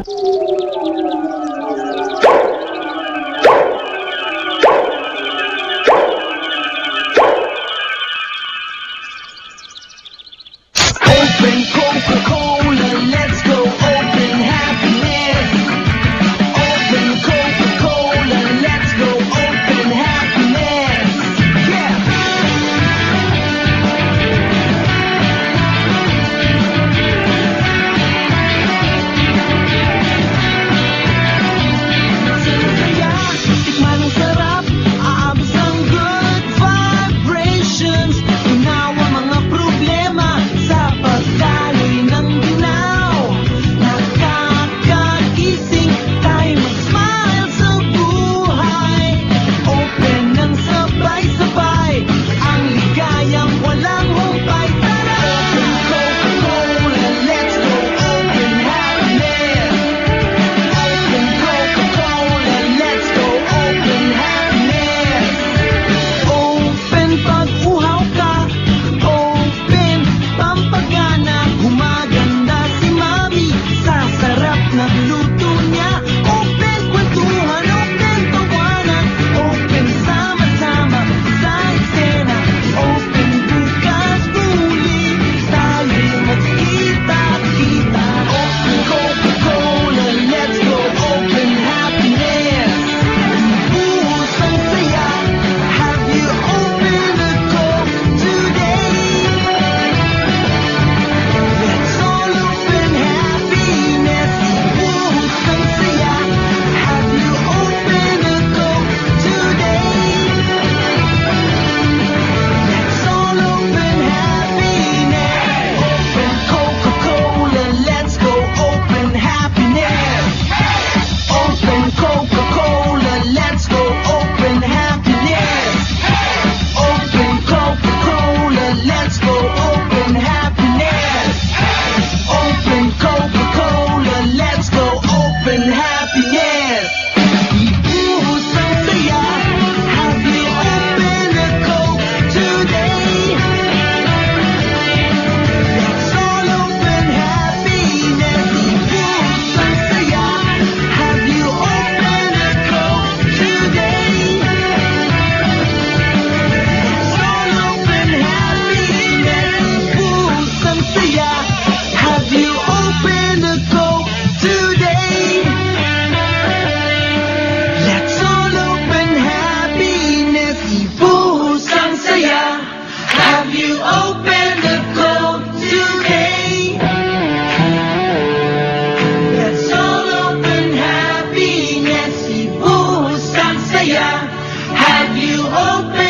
Open Coca-Cola, let's go open happiness. Open Coca-Cola, let's go open happiness. Yeah. Saya, tikman ang sarap, aabos ang good vibrations. Unawa mga problema sa pagdaloy ng ginaw. Nakakagising tayo mag-smile sa buhay. Open ng sabay-sabay, ang ligayang walang humpay. Tara! Open Coca-Cola, let's go open happiness. Open Coca-Cola, let's go open happiness. Open pag-uhaw ka, open pampagana. Gumaganda si mami sa sarap ng luto niya. Open kwentuhan, open tawanan, open sama-sama sa eksena. Open bukas muli, tayo'y magkita-kita. Open Coca-Cola, let's go open happiness. Buhos ang saya, have you opened a Coke today? Let's all open happiness. Buhos ang saya, have you opened a Coke today? Let's all open happiness. Open Coca-Cola, let's go open happiness. Open Coca-Cola, let's go open happiness. Open Coca-Cola, let's go open happiness. Open Coca-Cola, let's go open happiness. Buhos ang saya, have you opened a Coke today? Let's all open happiness. Buhos ang saya, have you opened a Coke today? Let's all open happiness. Buhos ang saya, have you opened a Coke today? Let's all open happiness. Buhos ang saya, have you opened a Coke today? Let's all open happiness. Buhos ang saya, have you opened